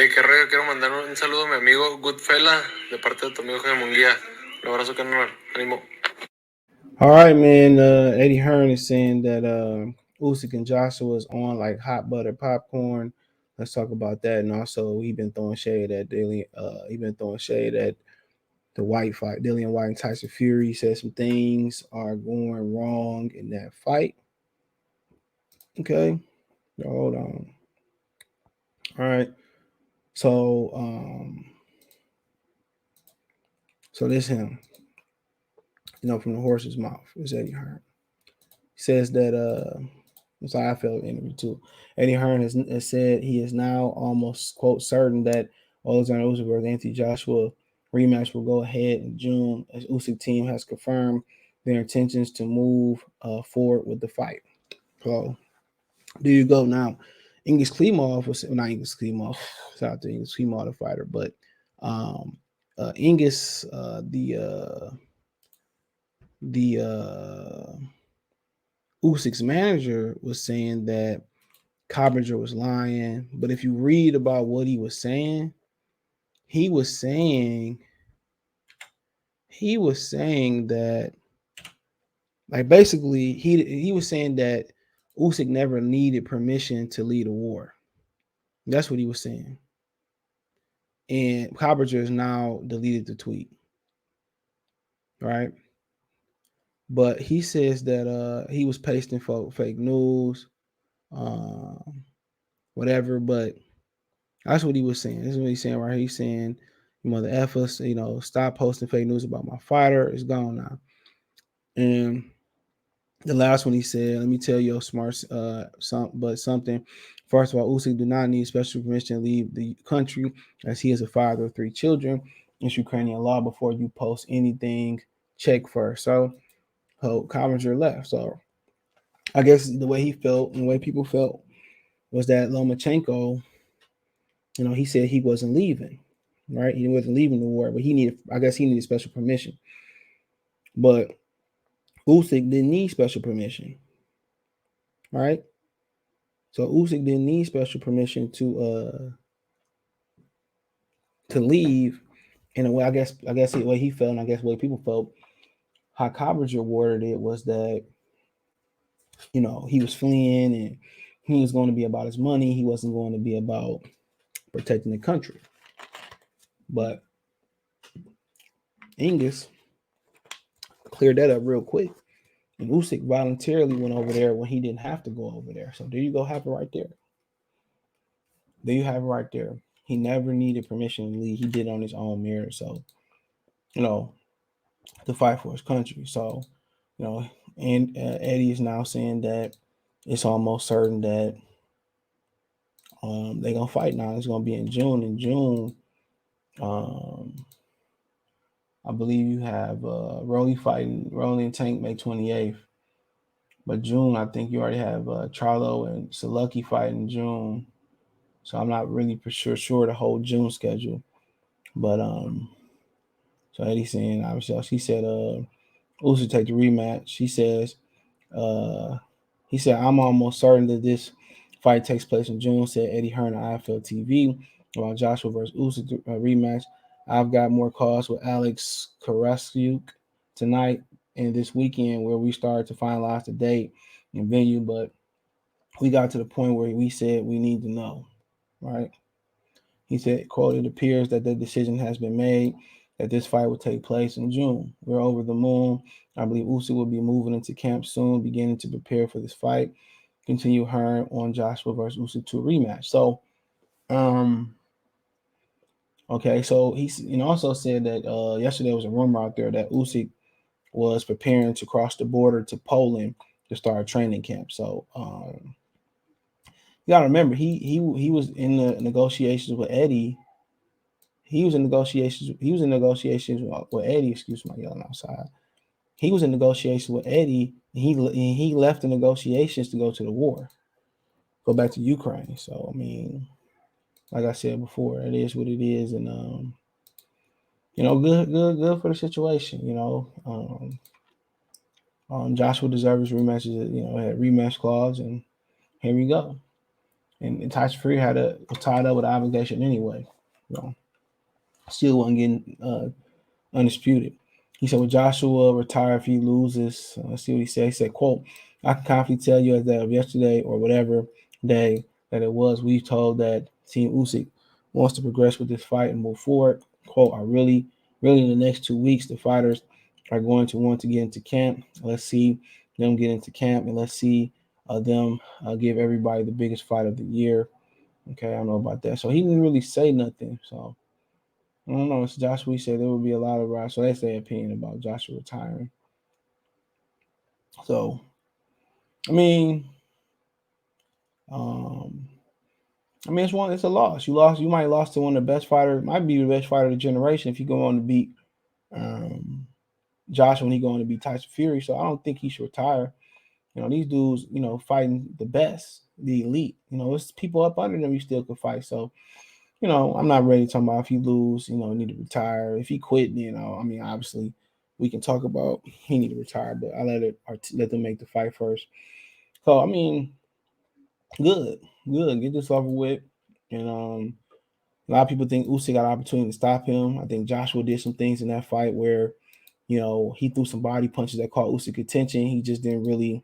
qué rollo, quiero mandar un saludo a mi amigo Goodfella de parte de tu amigo Jaime Munguía. Un abrazo, carnal. Ánimo. All right, man. Eddie Hearn is saying that Usyk and Joshua is on like hot butter popcorn. Let's talk about that. And also, he been throwing shade at Dillian. He been throwing shade at the Whyte fight. Dillian Whyte and Tyson Fury. He said some things are going wrong in that fight. Okay, hold on. All right. So, so this him. From the horse's mouth. It's Eddie Hearn. He says that it's how I felt in the interview too. Eddie Hearn has said he is now almost quote certain that Oleksandr Usyk versus Anthony Joshua rematch will go ahead in June, as Usyk team has confirmed their intentions to move forward with the fight. So there you go. Now, English Klimov was not English Klimov. Shout out to English Klimov, the fighter, but um, English the Usyk's manager was saying that Coppinger was lying, but if you read about what he was saying, he was saying that like basically he was saying that Usyk never needed permission to lead a war. That's what he was saying. And Coppinger has now deleted the tweet, right? But he says that he was pasting fake news, um, whatever. But that's what he was saying. This is what he's saying right here. He's saying, you mother effers, stop posting fake news about my fighter. It's gone now. And the last one he said, let me tell you, smart, something. First of all, Usyk do not need special permission to leave the country, as he is a father of 3 children. It's Ukrainian law. Before you post anything, check first. So, Coppinger left. So, I guess the way he felt and the way people felt was that Lomachenko, he said he wasn't leaving, right? He wasn't leaving the war, but I guess he needed special permission. But Usyk didn't need special permission, right? So Usyk didn't need special permission to leave. In a way, I guess the way he felt, and I guess the way people felt, how Coppinger worded it was that he was fleeing and he was going to be about his money. He wasn't going to be about protecting the country. But Angus cleared that up real quick. And Usyk voluntarily went over there when he didn't have to go over there. So there you go, have it right there. There you have it right there. He never needed permission to leave. He did it on his own merit. So, to fight for his country. So, and Eddie is now saying that it's almost certain that they're gonna fight now. It's gonna be in June. In June, um, I believe you have Rolly and Tank May 28th. But June, I think you already have Charlo and Saluki fighting in June. So I'm not really for sure the whole June schedule. But so Eddie's saying obviously she said Usyk take the rematch. Uh he said I'm almost certain that this fight takes place in June, said Eddie Hearn on IFL TV about Joshua versus Usyk rematch. I've got more calls with Alex Karasyuk tonight and this weekend where we started to finalize the date and venue, but we got to the point where we said we need to know, right? He said, quote, it appears that the decision has been made that this fight will take place in June. We're over the moon. I believe Usyk will be moving into camp soon, beginning to prepare for this fight. Continue Hearn on Joshua versus Usyk 2 rematch. So, okay, so he also said that yesterday was a rumor out there that Usyk was preparing to cross the border to Poland to start training camp. So, you gotta remember he was in the negotiations with Eddie. He was in negotiations with Eddie. Excuse my yelling outside. He was in negotiations with Eddie. And he left the negotiations to go to the war, go back to Ukraine. So I mean, like I said before, it is what it is, and good for the situation. Joshua deserves rematches. Had rematch clause, and here we go. and Tyson Fury was tied up with an obligation anyway. So still wasn't getting undisputed. He said, "Will Joshua retire if he loses?" Let's see what he said. He said, "Quote: I can confidently tell you as of yesterday or whatever day that it was, we told that Team Usyk wants to progress with this fight and move forward. Quote: I really in the next 2 weeks, the fighters are going to want to get into camp. Let's see them get into camp and let's see them give everybody the biggest fight of the year." Okay, I don't know about that. So he didn't really say nothing. So I don't know. It's Joshua. He said there would be a lot of rise. So that's their opinion about Joshua retiring. So I mean, um, it's a loss. You lost. You might have lost to one of the best fighters. Might be the best fighter of the generation if you go on to beat um, Joshua when he go on to beat Tyson Fury. So I don't think he should retire. These dudes, fighting the best, the elite. It's people up under them you still could fight. So I'm not ready to talk about if you lose, need to retire. If he quit, obviously we can talk about he need to retire, but I let them make the fight first. So good, good. Get this over with. And a lot of people think Usyk got an opportunity to stop him. I think Joshua did some things in that fight where, he threw some body punches that caught Usyk attention. He just didn't really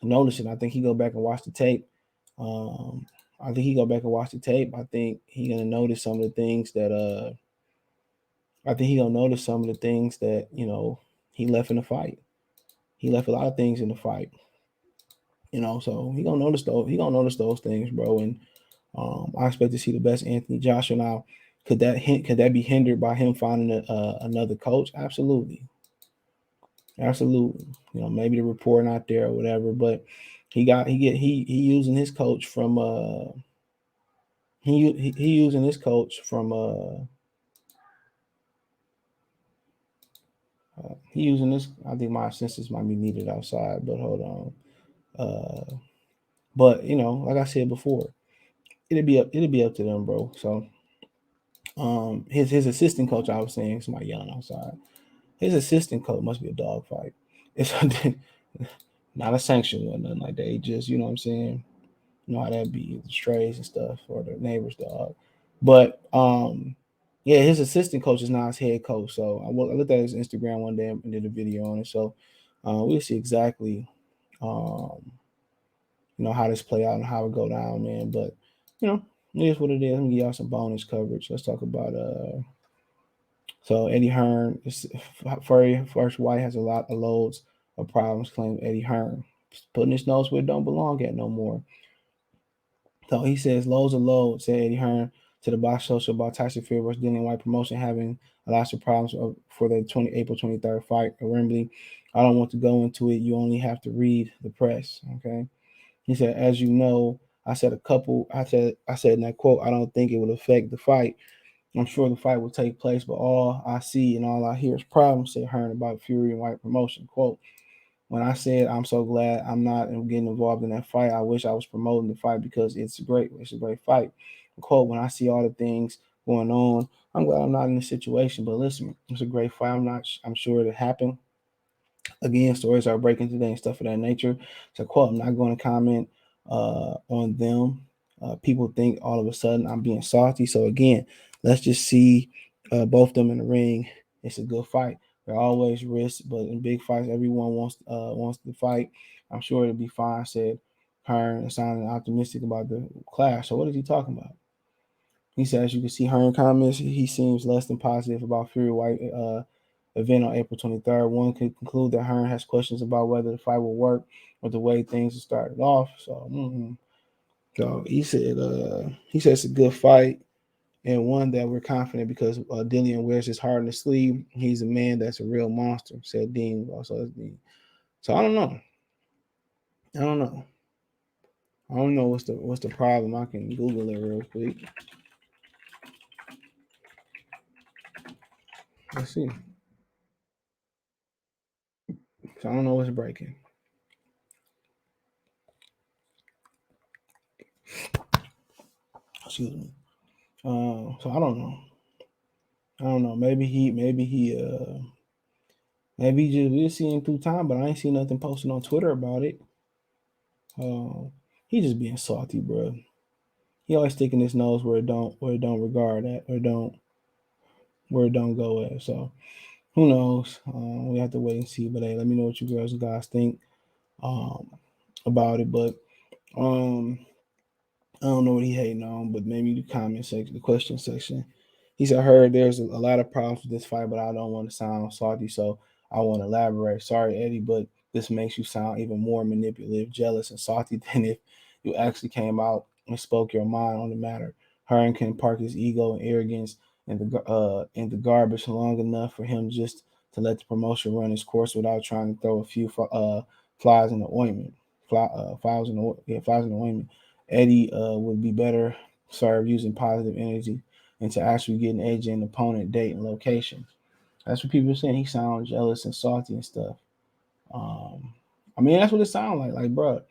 notice it. I think he go back and watch the tape. Um, I think he go back and watch the tape. I think he gonna notice some of the things that I think he gonna notice some of the things that he left in the fight. He left a lot of things in the fight. So he gonna notice those. He gonna notice those things, bro. And I expect to see the best Anthony Joshua now. Could that be hindered by him finding another coach? Absolutely, absolutely. Maybe the report not there or whatever, but he using his coach from he using his coach from he using this. I think my assistance might be needed outside, but hold on. But like I said before, it'll be up to them, bro. So his assistant coach, I was saying, somebody yelling outside. His assistant coach must be a dog fight. It's not a sanction one, nothing like that. He just, you know what I'm saying? You know how that be, the strays and stuff, or the neighbor's dog. But yeah, his assistant coach is now his head coach. So I looked at his Instagram one day and did a video on it. So we'll see exactly um, how this play out and how it go down, man. But it is what it is. Let me give y'all some bonus coverage. Let's talk about so Eddie Hearn. First Whyte has a lot of loads of problems. Claim Eddie Hearn putting his nose where it don't belong at no more. So he says loads of loads. Said Eddie Hearn to the box social about Tyson Fury versus Dillian Whyte promotion having a lot of problems for the April 23rd fight at Wembley. I don't want to go into it. You only have to read the press. Okay. He said, as you know, I said in that quote, I don't think it would affect the fight. I'm sure the fight will take place, but all I see and all I hear is problems, said Hearn about Fury and Whyte promotion. Quote, when I said I'm so glad I'm not getting involved in that fight, I wish I was promoting the fight because it's a great fight. Quote, when I see all the things going on, I'm glad I'm not in this situation. But listen, it's a great fight. I'm sure it'll happen. Again, stories are breaking today and stuff of that nature. So, quote, I'm not going to comment on them. People think all of a sudden I'm being salty. So, again, let's just see both of them in the ring. It's a good fight. There are always risks, but in big fights, everyone wants to fight. I'm sure it'll be fine, said Hearn, sounding optimistic about the clash. So, what is he talking about? He said, as you can see, Hearn comments, he seems less than positive about Fury Whyte event on April 23rd. One could conclude that Hearn has questions about whether the fight will work or the way things have started off. So he said it's a good fight and one that we're confident because Dillian wears his heart on his sleeve. He's a man that's a real monster, said Dean. Also, Dean. So I don't know. I don't know. I don't know what's the problem. I can Google it real quick. Let's see. So I don't know what's breaking. Excuse me. So I don't know. I don't know. Maybe just we'll see him through time, but I ain't seen nothing posted on Twitter about it. Uh, he just being salty, bro. he always sticking his nose where it don't regard at where it don't go at. So who knows? We have to wait and see. But hey, let me know what you girls and guys think um, about it. But um, I don't know what he hating on, but maybe the comment section, the question section. He said, I heard there's a lot of problems with this fight, but I don't want to sound salty, so I want to elaborate. Sorry, Eddie, but this makes you sound even more manipulative, jealous, and salty than if you actually came out and spoke your mind on the matter. Hearn can park his ego and arrogance in the garbage long enough for him just to let the promotion run its course without trying to throw a few flies in the ointment. Flies in the ointment. Eddie would be better served using positive energy into actually getting AJ an opponent, date, and location. That's what people are saying. He sounds jealous and salty and stuff. Um, I mean, that's what it sounds like. Like, bro,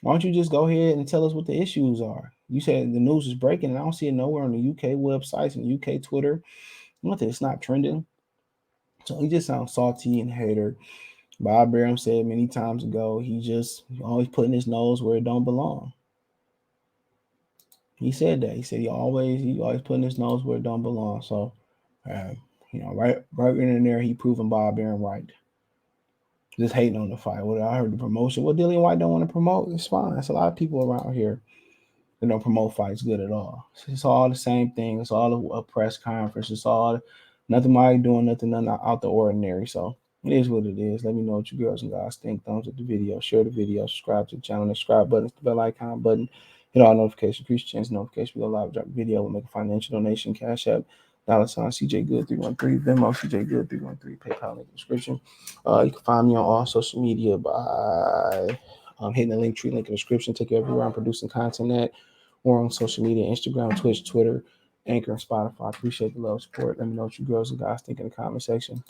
why don't you just go ahead and tell us what the issues are? You said the news is breaking, and I don't see it nowhere on the UK websites and UK Twitter. Nothing. It's not trending. So he just sounds salty and hater. Bob Arum said many times ago, he just always putting his nose where it don't belong. He said that. He said he always putting his nose where it don't belong. So, uh, right in there, he proving Bob Arum right. Just hating on the fight. What I heard the promotion. What Dillian White don't want to promote? It's fine. There's a lot of people around here that don't promote fights good at all. It's all the same thing. It's all a press conference. It's all nothing Mike doing nothing out the ordinary. So it is what it is. Let me know what you girls and guys think. Thumbs up the video, share the video, subscribe to the channel, the subscribe button, the bell icon button, hit all notifications, increase chance notification. We go live, drop a video, we'll make a financial donation, Cash App, $ CJ Good 313, Venmo CJ Good 313, PayPal link in the description. You can find me on all social media by hitting the link in the description. Take you everywhere I'm producing content at, or on social media, Instagram, Twitch, Twitter, Anchor, and Spotify. I appreciate the love, support. Let me know what you girls and guys think in the comment section.